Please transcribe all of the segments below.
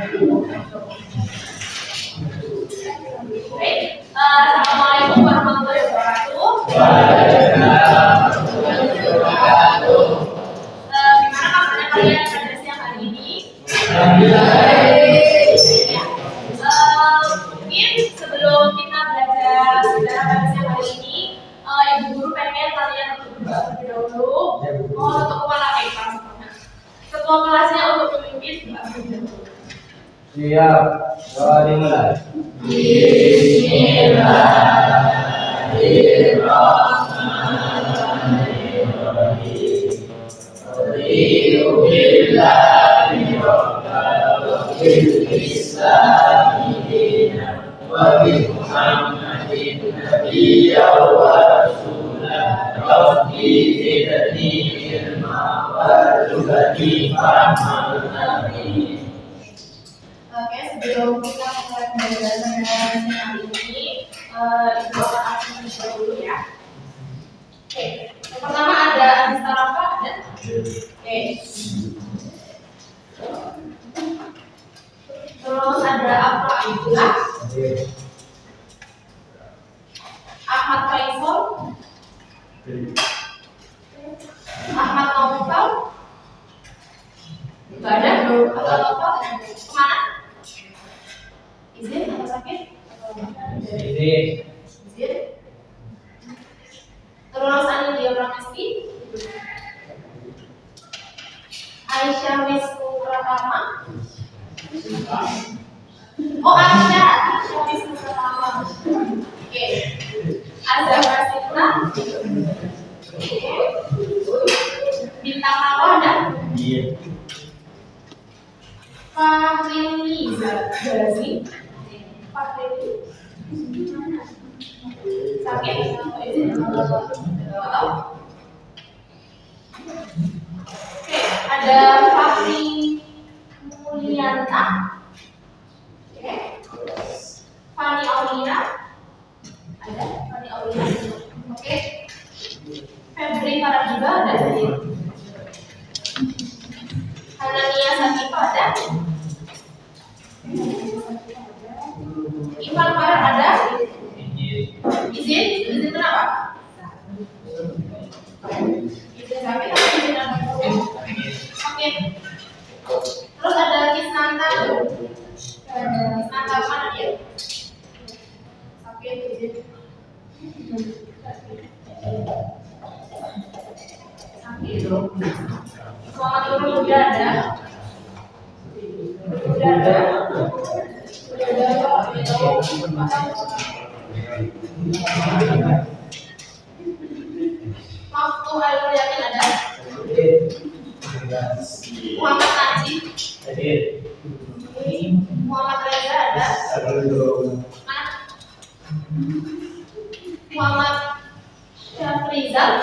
Assalamualaikum warahmatullahi wabarakatuh. Gimana kabarnya kalian pada siang hari ini? Ya. Mungkin sebelum kita belajar sejarah pada siang hari ini, Ibu Guru pengen kalian untuk berdoa terlebih dahulu. Mohon untuk kepala kelas. Ketua kelasnya untuk memimpin doa terlebih dahulu. Siap, doa dimulai. Oke, sebelum kita mulai pembelajaran hari ini, Ibu akan aktif dulu ya. Oke, yang pertama ada Anissa Rafa, ada? Oke. Terus ada Afra Abdullah, Ahmad Faisal, Ahmad Naufal, nggak ada, Ahmad Naufal kemana? Izin atau sakit? Izin. Terus Anilia Pramesti, Aisyah Wisnu Pratama. Oh, Aisyah Wisnu Pratama. Oke. Azhar Rasita. Oke. Bintang Lawa ada? Iya. Fahri Zazi. Fahri. Sakit? Oke, ada Fahri Mulyanta. Oke. Fani Aulia. Ada Fani Aulia. Oke. Febri Farajiba ada. Hanania Sakifa ada. Ivan Farah ada. Izin kenapa? Izin sakit atau izin apa? Oke. Terus ada Kisnanta. Kisnanta mana dia? Sakit izin. Sakit. Selamat Nurul Huda ada. Huda ada. Waktu Ainul Yakin ada. Muhammad Najib. Muhammad Reza ada. Mana? Muhammad Syafrizal.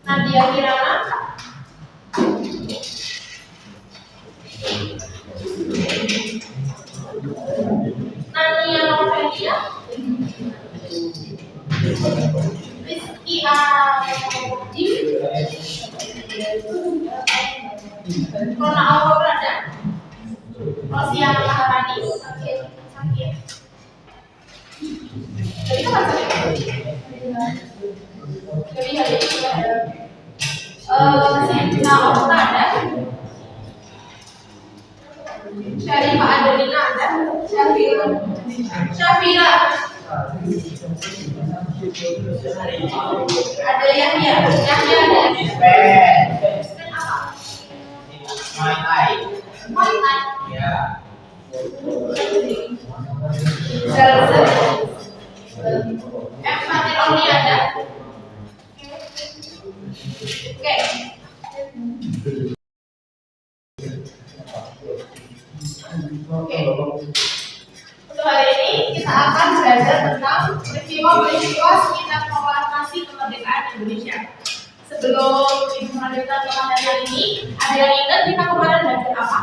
Nadia Kirana. Nania Novelia. Rizky Adi. Rona Aurora ada. Rosia Maharani. Sakit. Jadi kapan sakit? Jadi hari ini sudah ada. Sinta Okta ada. Syarifah Adelina ada. Syafira. Ada Yahya ada. Muay Thai. Ya. Fatir Auni ada. Oke. Untuk hari ini kita akan belajar tentang peristiwa sekitar proklamasi kemerdekaan Indonesia. Sebelum Ibu melanjutkan materi hari ini, ada yang ingat kita kemarin belajar apa?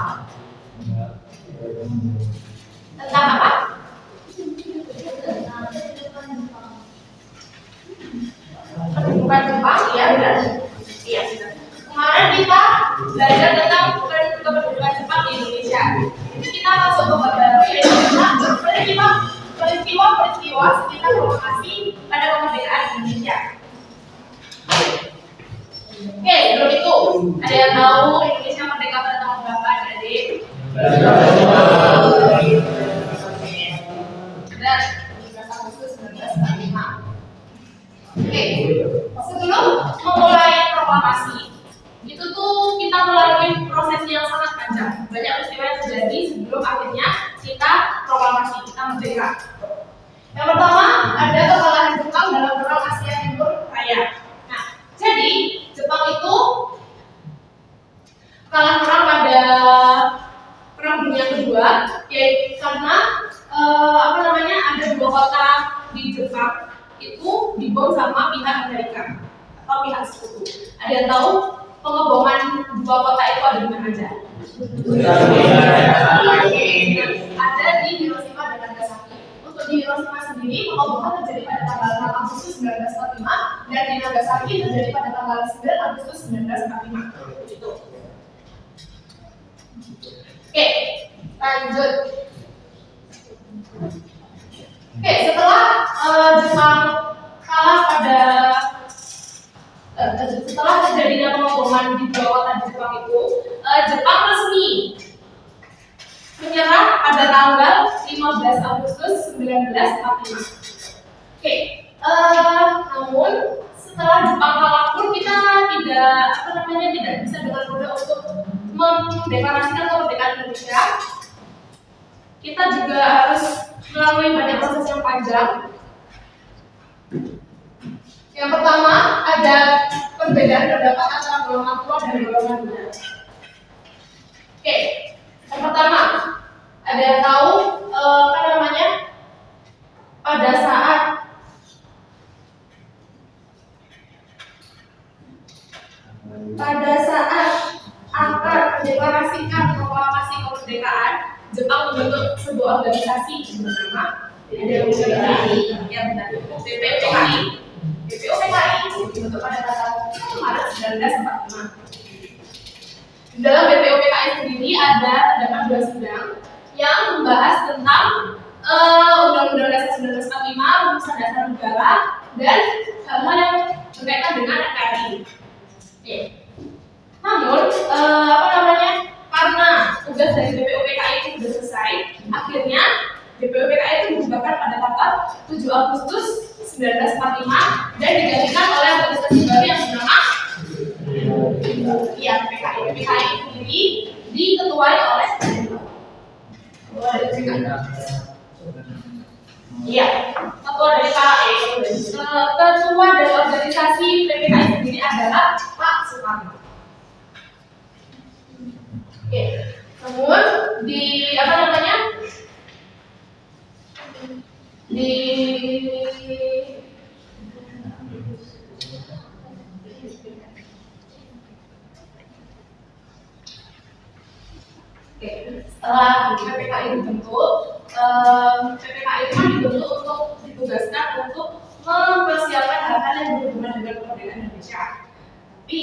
Tentang apa? Bukan Jepang, ya benar. Iya. Kemarin kita belajar tentang kemerdekaan Jepang di Indonesia. Dan 17 Agustus 1945. Oke, sebelum memulai proklamasi, itu tuh kita melalui proses yang sangat panjang. Banyak peristiwa yang terjadi sebelum akhirnya kita proklamasi, kita merdeka. Yang pertama, ada kekalahan Jepang dalam Perang Asia Timur Raya. Nah, jadi Jepang itu kalah perang pada Perang Dunia Kedua, yaitu karena ada dua kota di Jepang itu dibom sama pihak Amerika atau pihak sekutu. Ada yang tahu pengeboman dua kota itu ada di mana aja? Ada di Hiroshima dan Nagasaki. Untuk di Hiroshima sendiri, pengeboman terjadi pada tanggal 6 Agustus 1945 dan di Nagasaki terjadi pada tanggal 9 Agustus 1945. Itu. Oke, lanjut. Oke, setelah Jepang kalah pada setelah terjadinya pengeboman di dua kota di Jepang itu, Jepang resmi menyerah pada tanggal 15 Agustus 1945. Oke, namun setelah Jepang kalah pun kita tidak bisa dengan mudah untuk mendeklarasikan kemerdekaan Indonesia. Kita juga harus melalui banyak proses yang panjang. Yang pertama, ada perbedaan pendapat antara golongan tua dan golongan muda. Oke, yang pertama, ada yang tahu pada saat akan mendeklarasikan proklamasi kemerdekaan, Jepang membentuk sebuah organisasi bernama BPOPKI. BPOPKI dibentuk pada tanggal 1 Maret 1945. Di dalam BPOPKI sendiri terdapat 2 sidang yang membahas tentang Undang-Undang Dasar 1945, Rumusan Dasar Negara, dan hal-hal yang berkaitan dengan NKRI. Oke. Namun, karena tugas dari BPOPKI itu sudah selesai, akhirnya BPOPKI itu dibubarkan pada tanggal 7 Agustus 1945 dan digantikan oleh organisasi baru yang bernama PKI. PKI sendiri diketuai oleh ketua dari PKI. Ketua dari organisasi PKI sendiri adalah Pak Soekarno. Oke, namun setelah PPKI dibentuk, PPKI itu dibentuk untuk ditugaskan untuk mempersiapkan hal-hal yang berhubungan dengan kemerdekaan Indonesia. Tapi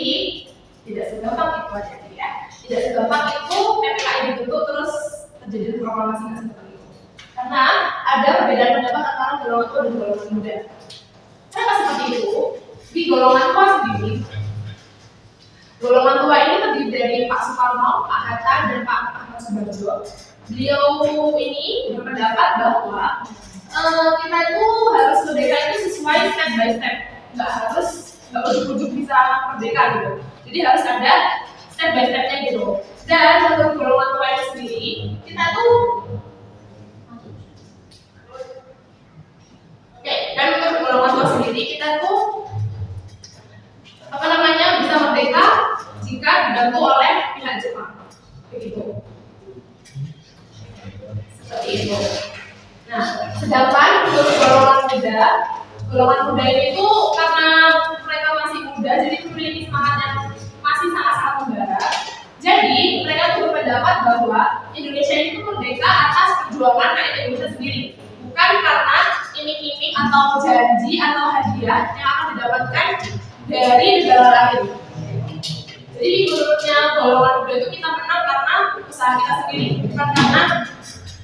tidak segampang itu aja ya. Tidak segampang itu PPKI dibentuk terus terjadi proklamasi nggak seperti itu. Karena ada perbedaan pendapat antara golongan tua dan golongan muda. Kenapa seperti itu? Di golongan tua sendiri, golongan tua ini terdiri dari Pak Soekarno, Pak Hatta, dan Pak Ahmad Subarjo. Beliau ini berpendapat bahwa kita itu harus merdeka itu sesuai step by step, nggak ujuk-ujuk bisa merdeka gitu. Jadi harus ada step by stepnya gitu. Dan menurut golongan tua itu sendiri, kita tuh bisa merdeka jika dibantu oleh pihak Jepang. Begitu. Seperti itu. Nah, sedangkan untuk golongan muda ini tuh karena mereka masih muda, jadi memiliki semangat yang masih sangat-sangat membara. Jadi mereka tuh berpendapat bahwa Indonesia itu merdeka atas perjuangan rakyat Indonesia sendiri, bukan karena iming-iming atau janji atau hadiah yang akan didapatkan dari negara lain. Jadi menurutnya golongan muda itu kita menang karena usaha kita sendiri, bukan karena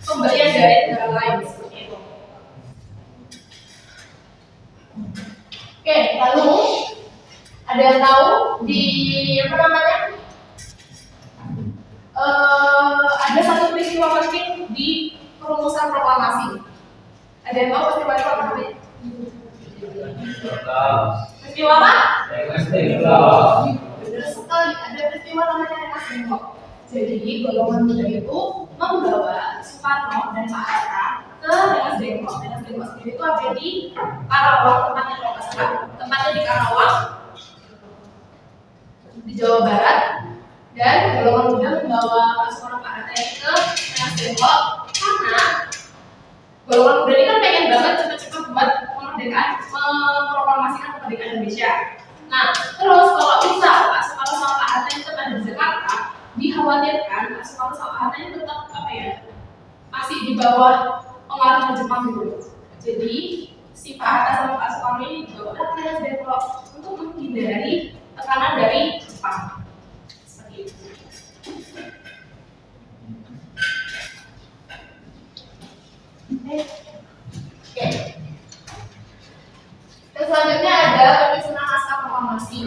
pemberian dari negara lain seperti itu. Oke, lalu ada yang tahu di ada satu peristiwa penting di perumusan proklamasi. Ada yang tahu peristiwa itu apa namanya? Peristiwa apa? Benar sekali, ada peristiwa namanya Rengas Dengklok. Jadi golongan muda itu membawa Soekarno dan Pak Hatta ke Rengas Dengklok. Rengas Dengklok sendiri itu ada di Karawang, tempatnya kalau nggak salah. Tempatnya di Karawang, di Jawa Barat. Dan golongan muda membawa Pak Soekarno Pak Hatta ke Rengas Dengklok karena golongan muda ini kan pengen banget cepet-cepet buat memproklamasikan kemerdekaan Indonesia. Nah, terus kalau bisa Pak Soekarno sama Pak Hatta itu ada di Jakarta, dikhawatirkan Pak Soekarno sama Pak Hatta ini tetap masih di bawah pengaruh Jepang gitu. Jadi si Pak Hatta sama Pak Soekarno ini dibawa ke Rengas Dengklok untuk menghindari tekanan dari Jepang. Seperti itu. Oke. Dan selanjutnya ada penyusunan naskah proklamasi.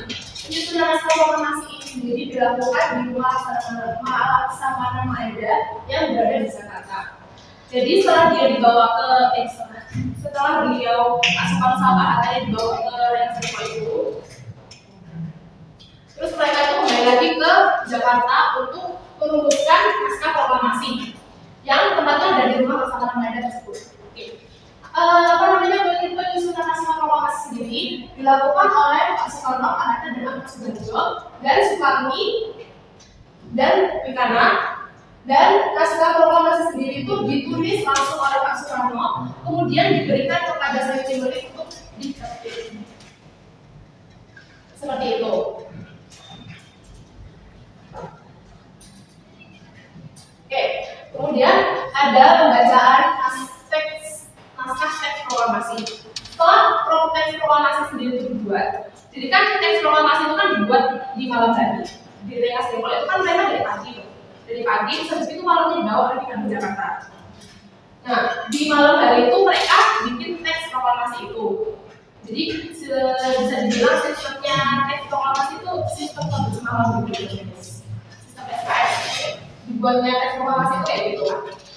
Penyusunan naskah proklamasi ini sendiri dilakukan di Rumah Laksamana Maeda yang berada di Jakarta. Jadi setelah dia dibawa ke setelah beliau Pak Soekarno sama Pak Hatta dibawa ke Rengas Dengklok itu, terus mereka itu kembali lagi ke Jakarta untuk merumuskan naskah proklamasi yang tempatnya ada di Rumah Laksamana Maeda tersebut. Penyusunan naskah proklamasi sendiri dilakukan oleh Pak Soekarno, Pak Hatta, dan Ahmad Subarjo, dan Sukarni, dan Pikana. Dan naskah proklamasi sendiri itu ditulis langsung oleh Pak Soekarno, kemudian diberikan kepada Said Timurri untuk diterjemahkan. Seperti itu. Oke, kemudian ada pembacaan naskah teks proklamasi. Setelah teks proklamasi sendiri itu dibuat, jadi kan teks proklamasi itu kan dibuat di malam hari di Rengas Dengklok itu kan mereka dari pagi terus itu malamnya dibawa lagi ke Jakarta. Nah, di malam hari itu mereka bikin teks proklamasi itu. Jadi bisa dibilang sistemnya teks proklamasi itu sistem semalam gitu. Sistem SKS dibuatnya teks proklamasi itu kayak gitu.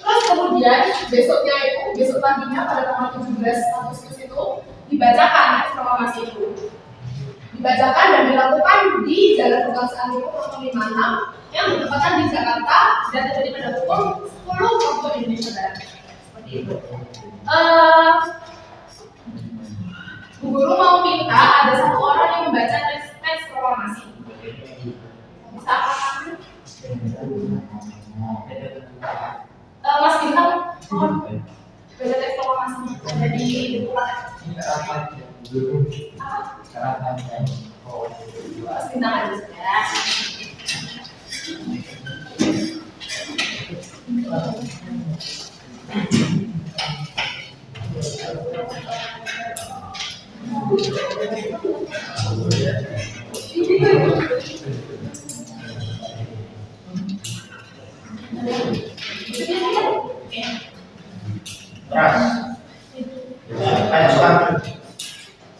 Terus kemudian besok paginya pada tanggal 17 Agustus itu dibacakan teks proklamasi itu. Dibacakan dan dilakukan di Jalan Kebangsaan itu nomor 56 yang bertepatan di Jakarta dan terjadi pada pukul 10 waktu Indonesia Barat. Seperti itu. Bu Guru mau minta ada satu orang yang membaca teks proklamasi. Bisa apa? Mas Bintang, baca teks proklamasi ada di depan. Mas Bintang aja ya.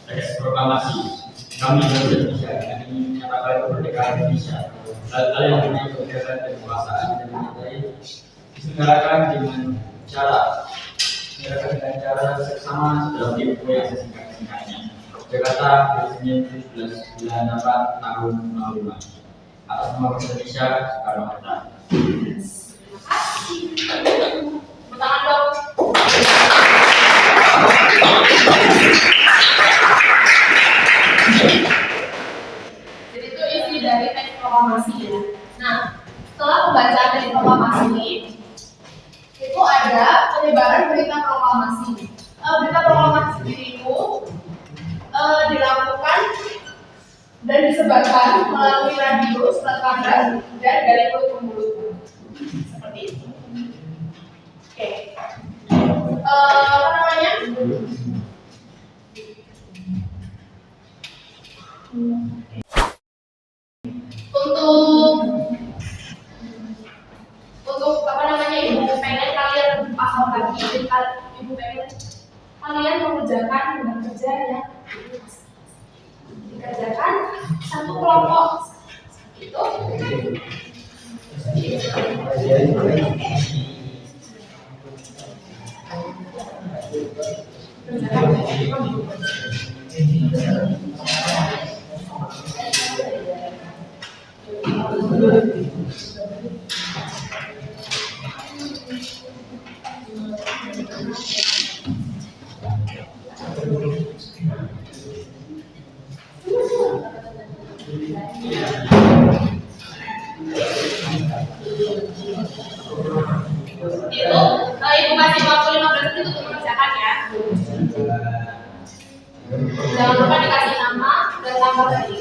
Teks proklamasi kami Indonesia ini menyatakan kemerdekaan Indonesia. Hal-hal yang punya kebebasan dan kekuasaan dan menyertai diselenggarakan dengan cara seksama dalam tempo yang sesingkat-singkatnya. Jakarta, Senin 17 bulan 4 tahun 2005. Atas nama bangsa Indonesia, Soekarno Hatta. Tangan dong. Jadi itu isi dari teks proklamasi ya. Nah, setelah pembacaan dari proklamasi itu ada penyebaran berita proklamasi. Berita proklamasi sendiri itu dilakukan dan disebarkan melalui radio, surat kabar, dan dari mulut ke mulut. Seperti itu. Oke. Apa namanya? Untuk apa namanya, ibu pengen kalian paham lagi, ibu pengen kalian mengerjakan dengan kerja yang dikerjakan satu kelompok itu Ibu kasih waktu 15 menit untuk mengerjakan ya. Jangan lupa dikasih nama dan tambah lagi.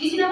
Di sini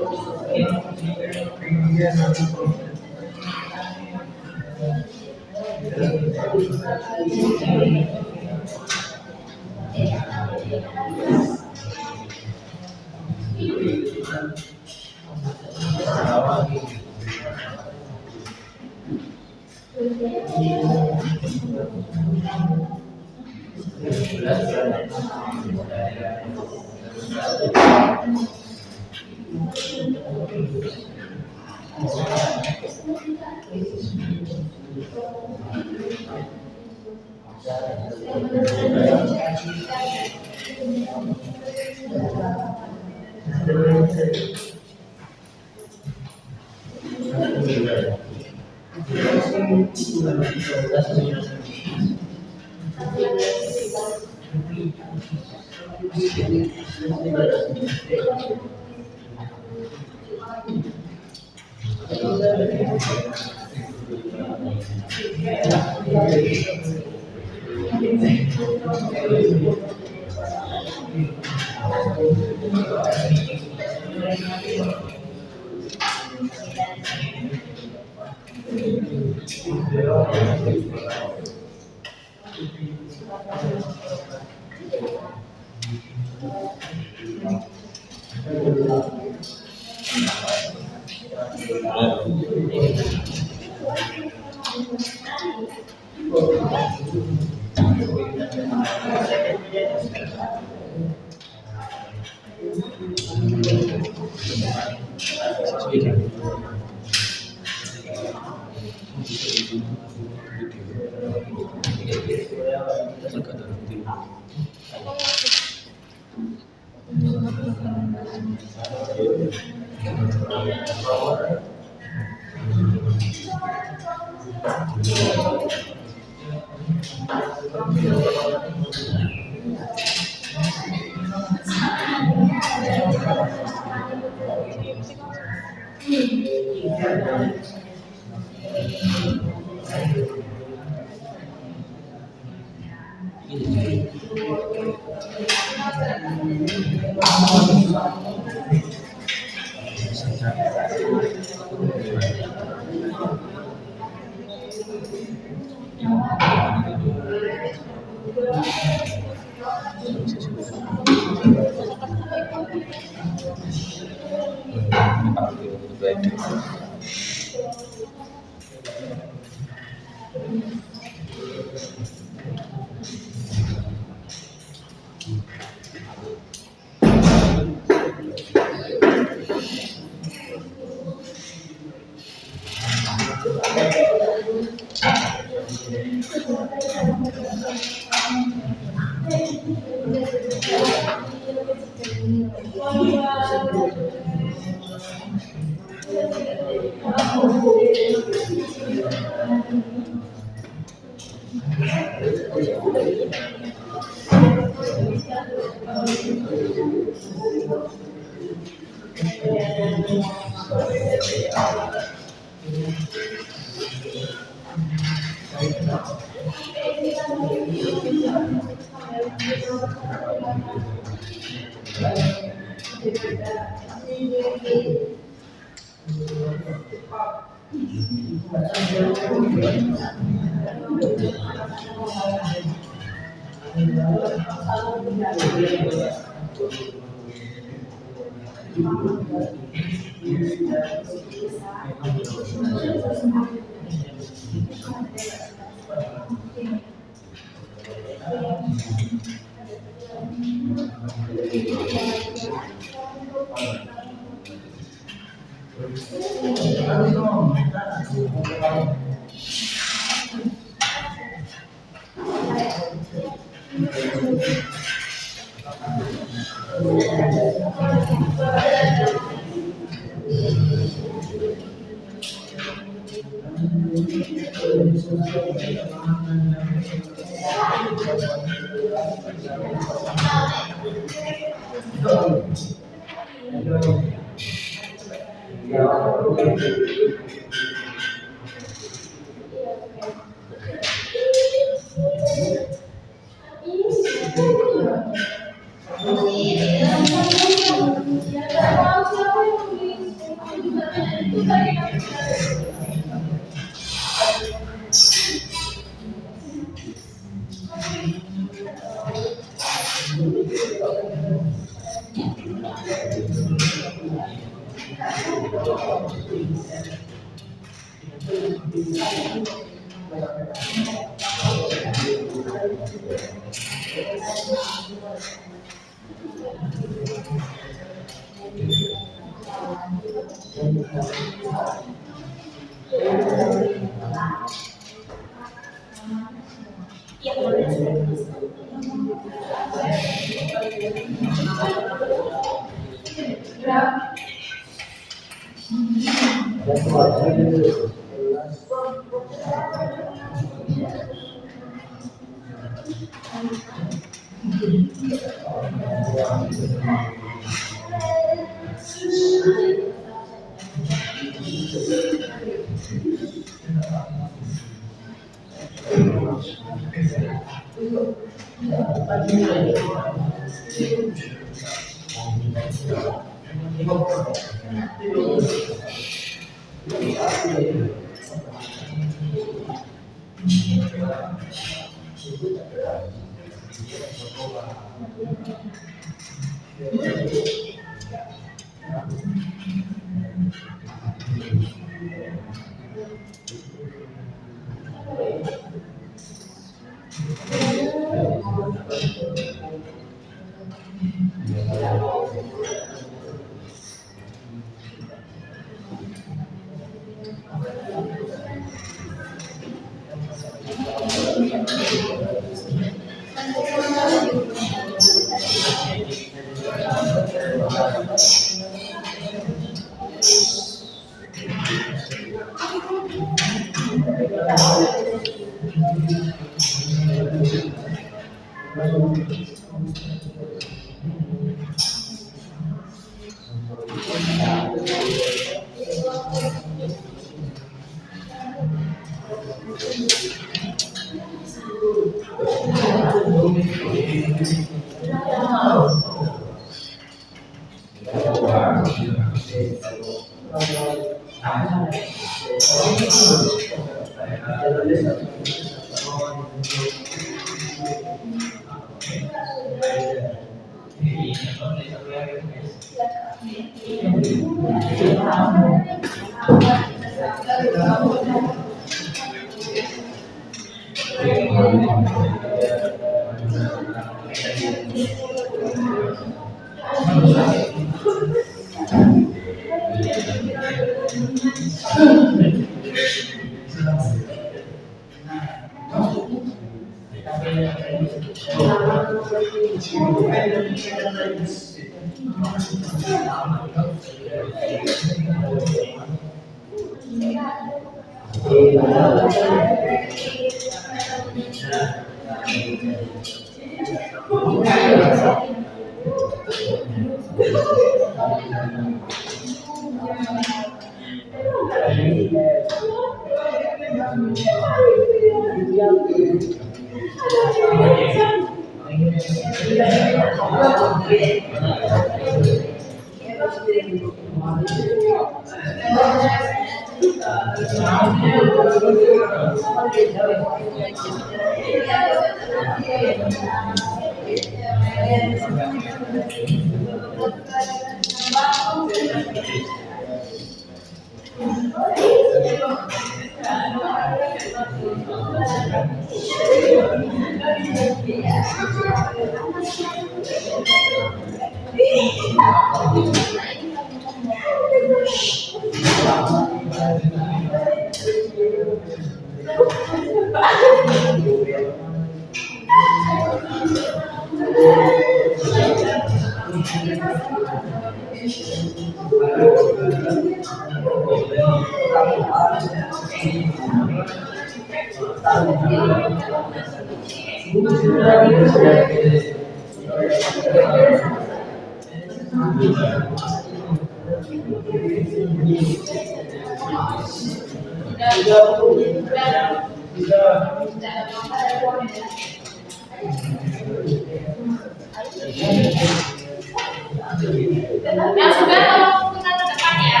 Yang sudah tolong tuntunan ke depan ya.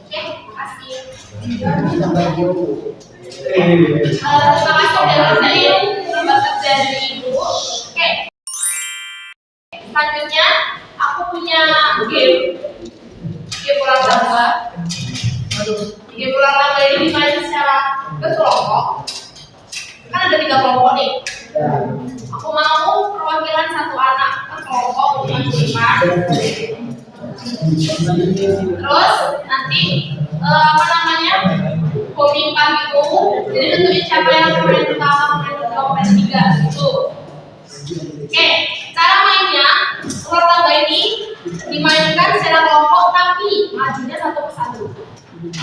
Oke, makasih. Terima kasih udah ngerjain pembahasan dari Ibu. Oke. Selanjutnya aku punya game ulang tambah. Game ulang tambah ini dimainin secara berkelompok. Kan ada 3 kelompok nih. Aku mau perwakilan satu anak. Oke. kelompok untuk maju ke depan. Terus nanti apa namanya komimpan itu, jadi tentuin siapa yang pemain pertama, pemain kedua, pemain ketiga gitu. Oke, cara mainnya ular tangga ini dimainkan secara kelompok tapi majunya satu persatu.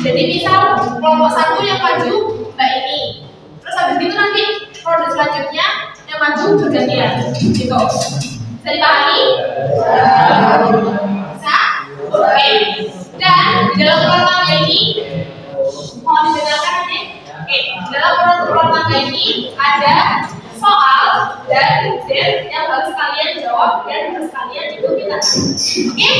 Jadi misal kelompok satu yang maju mbak ini, terus habis itu nanti ronde selanjutnya yang maju bergantian gitu. Bisa dipahami? Bisa? Oke. Dan di dalam ular tangga ini mohon didengarkan ini. Oke, di dalam ular tangga ini ada soal dan yang harus kalian jawab dan harus kalian ikuti tadi. Oke?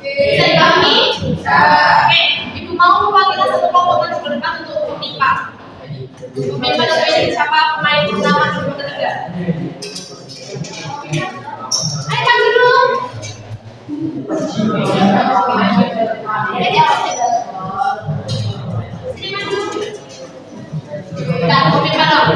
Bisa dipahami? Oke, ibu mau mewakili satu kelompok maju ke depan untuk memimpa. Memimpa itu siapa pemain pertama dan ketiga? Ayo maju dulu. Sini maju. Enggak, memimpa dong.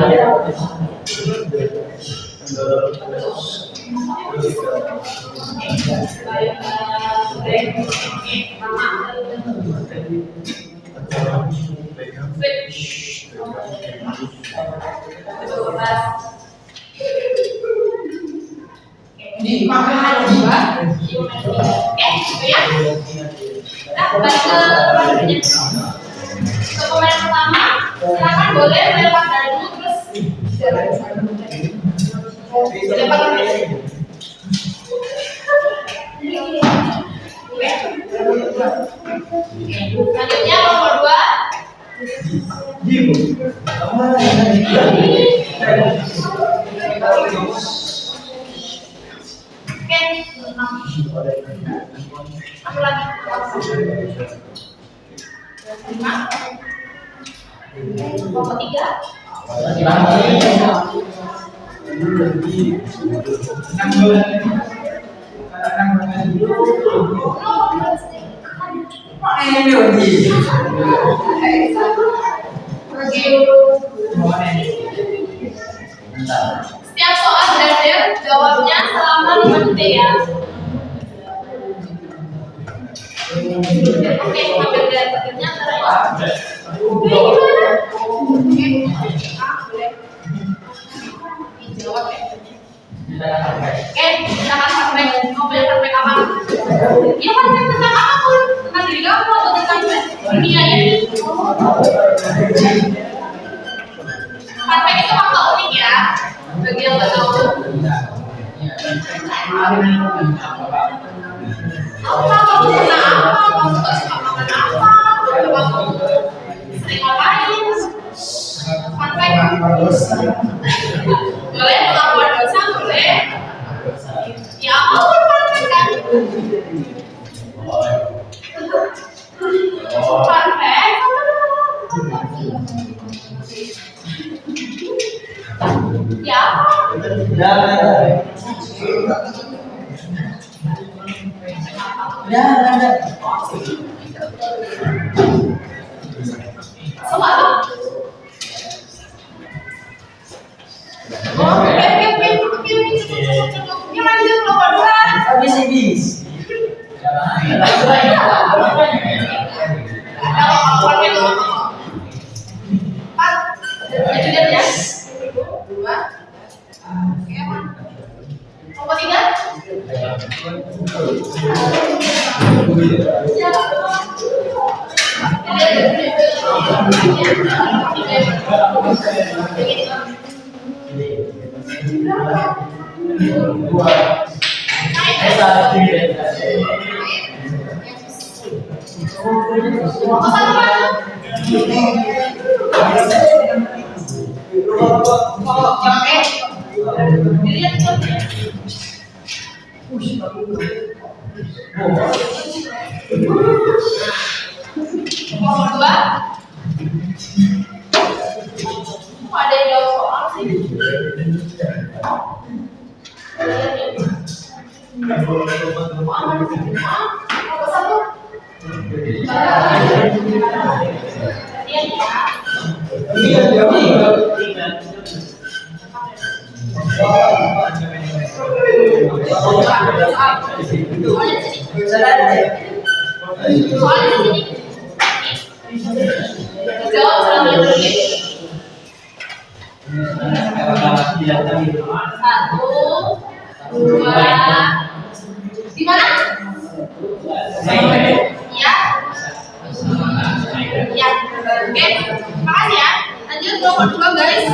Di makanan juga. Ya. Nah, balik ke pemain pertama, silakan boleh melempar dari dulu terus dilempar dulu. Selanjutnya nomor 2. Aku lagi. 5. Nomor 3. Setiap soal belajar jawabnya selama 5 detik ya. Oke, ambil gambarnya antara ya. Gimana? Boleh. Dijawab ya. Oke, silakan sampai mau belajar sampai kapan? Ya kan tentang apapun, tentang diri kamu atau tentang dunia ini. Sampai itu fakta unik ya, bagi yang nggak tahu. Kamu tentang apa? Kamu suka makan apa? Kamu sering ngapain? Sampai boleh pengakuan dosa boleh. Ya apapun sampai kan. Sampai. Ya. Semua. Oke. Ini lanjut nomor 2. Habis. Kalau kamu itu 4. Lanjut ya. 2. Nomor 3. Ada yang jawab soal sih. Soalnya di sini. Jawab selama ini. 1, 2. Di mana? Ya. Ya. Oke. Makasih ya. Lanjut nomor 2 guys.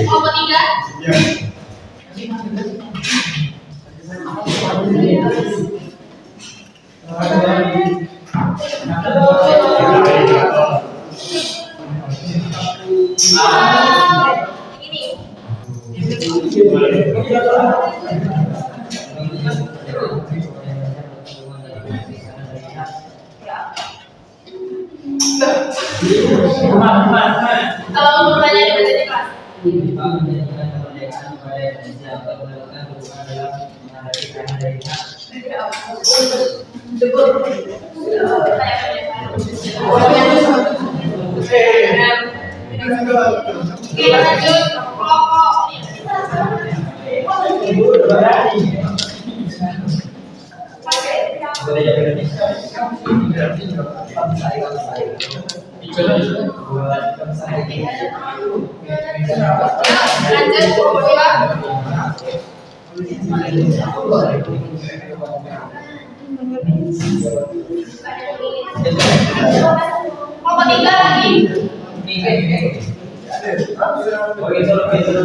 Kelompok tiga. Kalau mau bertanya di baca di kelas. Oke, lanjut kelompok. Lanjut kelompok dua. Kelompok tiga lagi. Kelompok satu lagi. Kelompok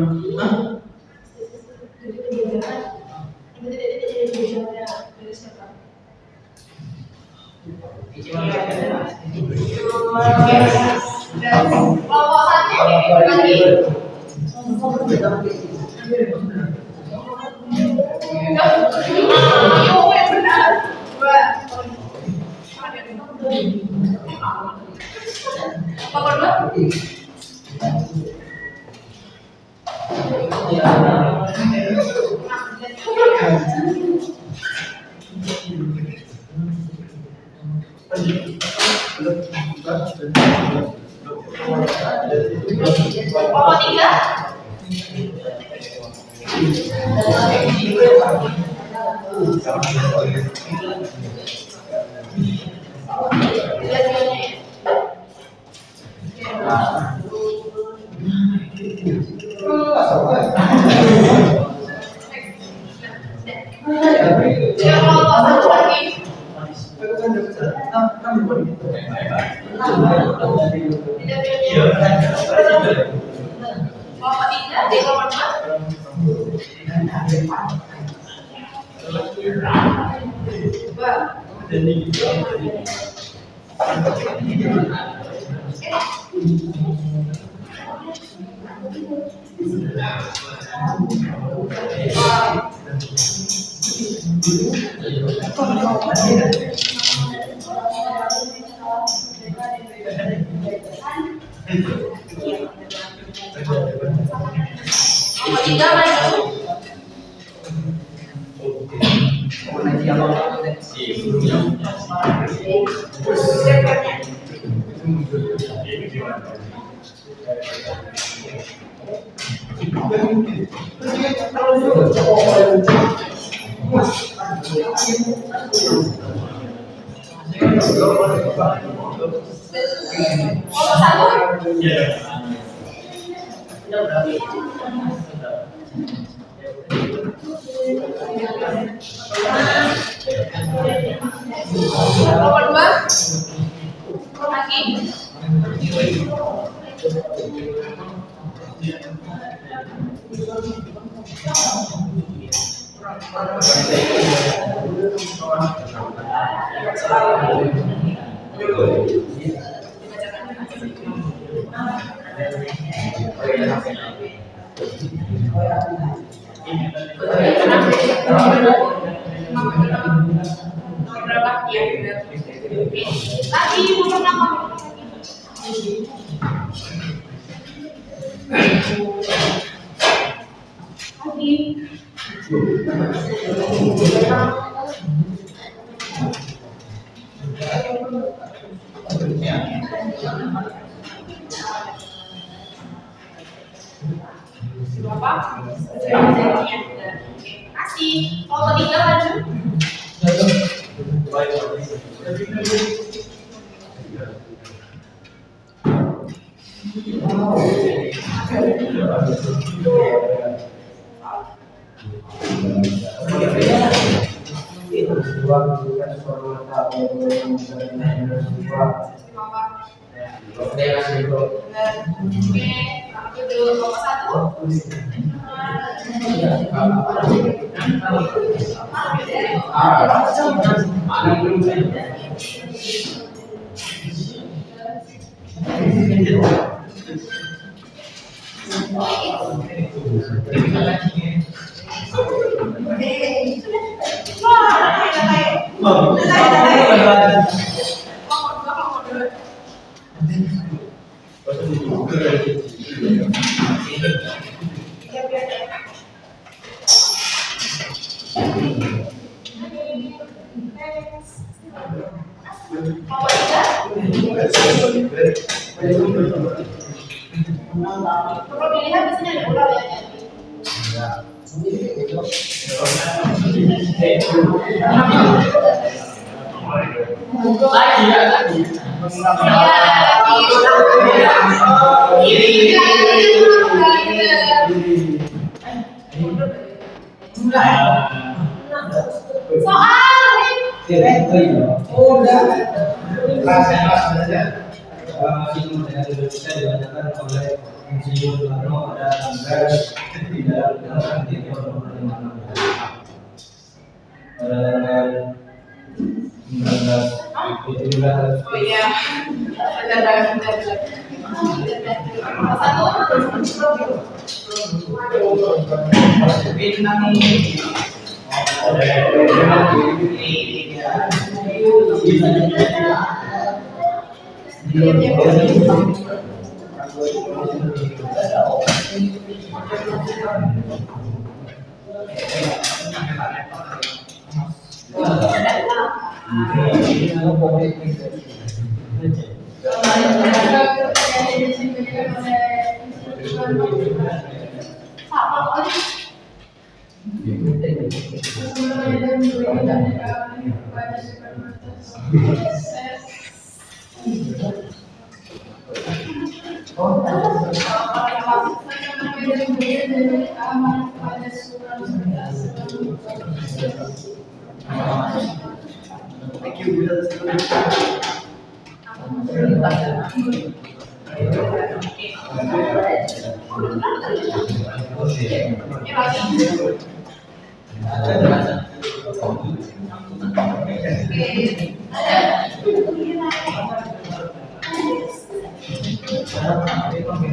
dua. Kelompok tiga. Kelompok satu lagi. Kelompok tiga di kelompok tiga maju. Kelompok satu. Kelompok dua. Lagi. Berapa? Ya, lagi nomor nama. Lagi. Berapa? Jadinya. Oke, kasih. Kalau ketiga maju. Oke, aku dulu nomor satu. Perlu dilihat di sini ada ular ya. Lagi ya, lagi. Oh iya,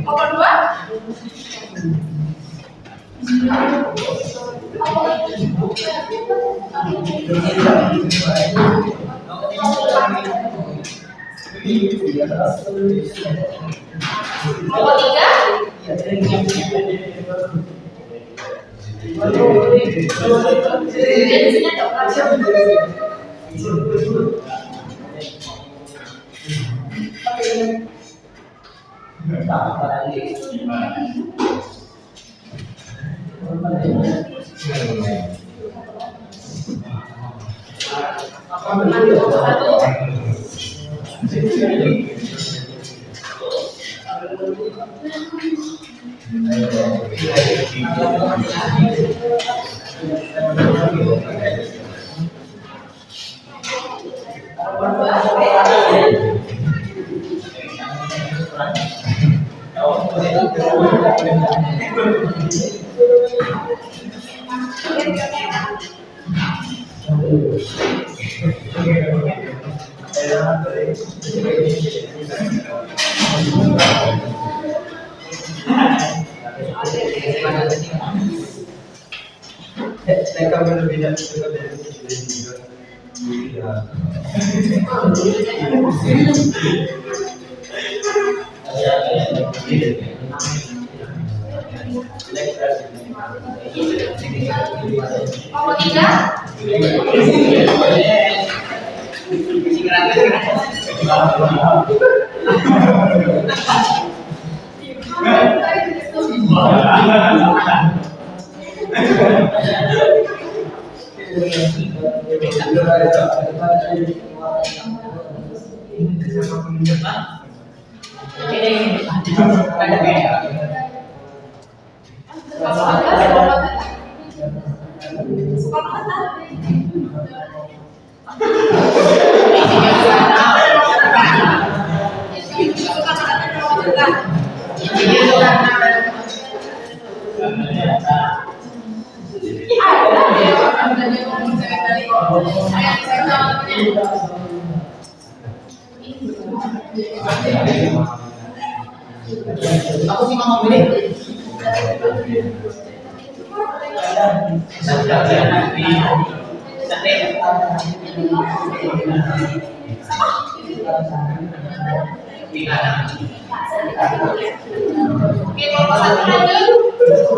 nomor dua. Nomor tiga. Di sini ada Nomor 3. Aku sih ngomong ini. Oke, nomor 1 lanjut. Nomor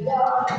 2.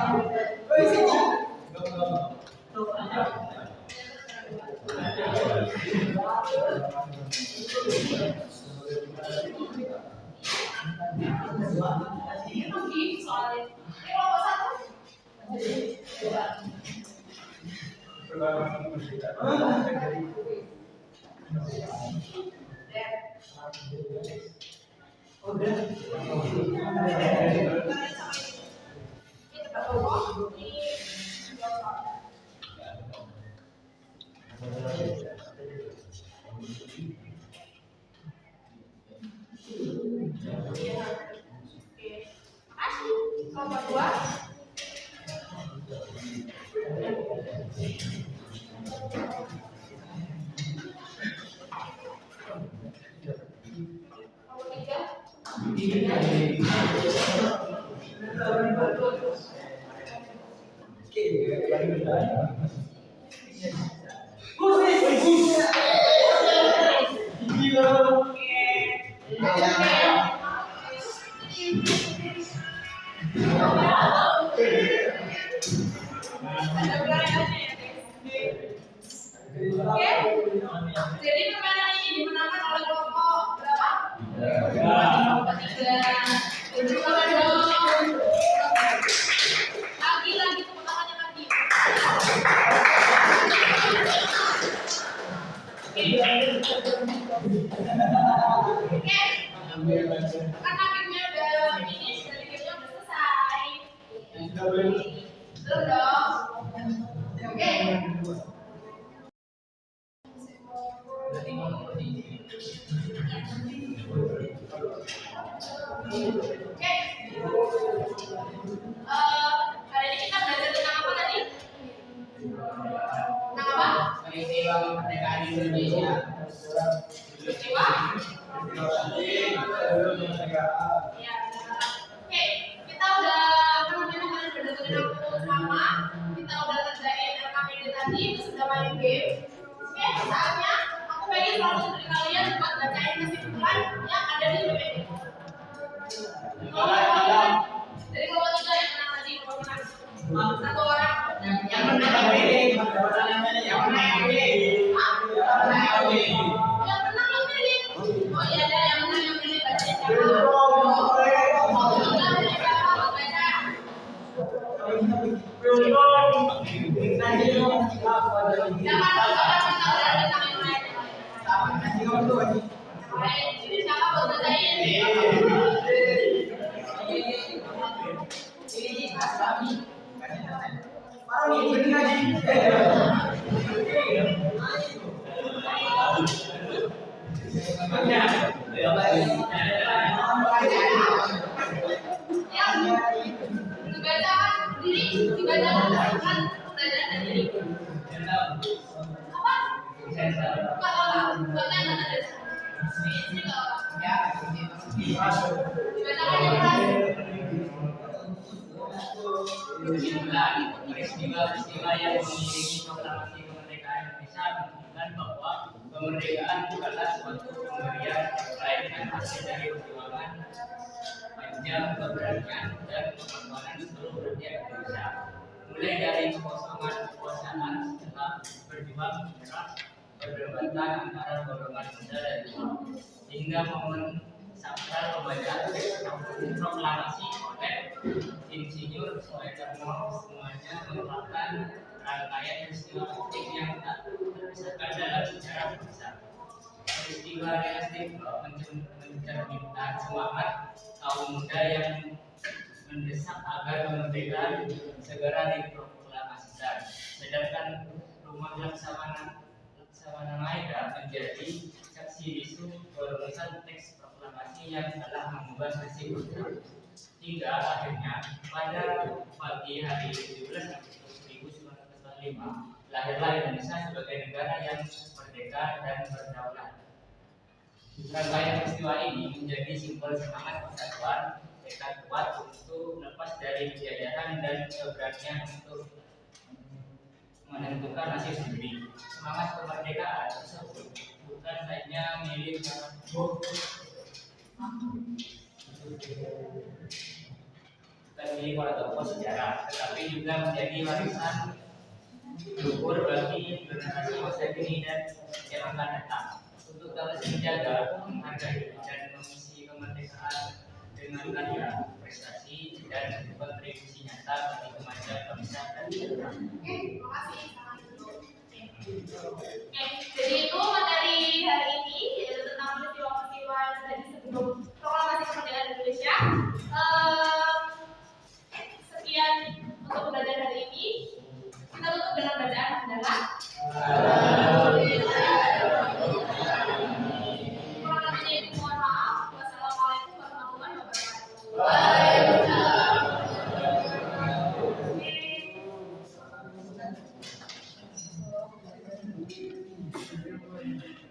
Nomor dua. Nomor tiga. Oke, jadi permainan ini dimenangkan oleh kelompok berapa? Kelompok tiga. Coba dong. Lagi tepuk tangannya lagi. Oke. Karena gamenya udah finish, dari gamenya udah selesai. Belum dong. Oke. Oke. Hari ini kita belajar tentang apa tadi? Tentang apa? Peristiwa kemerdekaan Indonesia. Peristiwa? Ya. Oke, kita udah kalian udah dengerin aku sama, kita udah ngerjain RKPD tadi, terus udah main game. Oke, saatnya aku pengen satu dari kalian buat bacain kesimpulan yang ada di PPT. Dari kelompok tiga yang menang tadi, kelompok menang. Satu orang. Yang menang KPD, yang menang Yang menang yang pilih. Oh iya ada yang menang yang pilih bacain siapa? Oh enggak pilih siapa buat baca. Jangan kita udah ada yang lain. Baik, ini siapa buat bacain? Dibacakan diri, dibacakan kan pembelajaran sendiri. Apa? Enggak apa-apa, buatnya nggak ada. Ini nggak apa-apa. Dibacakan yang keras. Peristiwa-peristiwa yang mengiringi proklamasi kemerdekaan Indonesia menunjukkan bahwa kemerdekaan bukanlah suatu pemberian, melainkan hasil dari perjuangan panjang, keberanian, dan pengorbanan seluruh rakyat Indonesia. Mulai dari kekosongan kekuasaan setelah berjuang menyerah perdebatan antara golongan muda dan tua, hingga momen sakral pembacaan proklamasi oleh Insinyur Soekarno, semuanya merupakan rangkaian peristiwa penting yang tak terpisahkan dalam sejarah bangsa. Peristiwa realistik mencerminkan semangat kaum muda yang mendesak agar kemerdekaan segera diproklamasikan, sedangkan Rumah Laksamana Maeda menjadi saksi bisu perumusan teks proklamasi yang telah mengubah nasib bangsa. Hingga akhirnya pada pagi hari 17 Agustus 1945 lahirlah Indonesia sebagai negara yang merdeka dan berdaulat. Rangkaian peristiwa ini menjadi simbol semangat persatuan, tekad kuat untuk lepas dari penjajahan dan keberanian untuk menentukan nasib sendiri. Semangat kemerdekaan tersebut bukan hanya milik para tokoh sejarah, tetapi juga menjadi warisan luhur bagi generasi masa kini dan yang akan datang. Untuk terus menjaga, menghargai, dan mengisi kemerdekaan dengan karya, prestasi, dan kontribusi nyata bagi kemajuan bangsa dan negara. Oke, terima kasih. Oke, jadi itu materi hari ini yaitu tentang peristiwa-peristiwa yang terjadi sebelum proklamasi kemerdekaan Indonesia. Sekian untuk belajar hari ini. Kita tutup dengan bacaan hamdalah. Kurang lebihnya itu mohon maaf. Wassalamualaikum warahmatullahi wabarakatuh. Oke.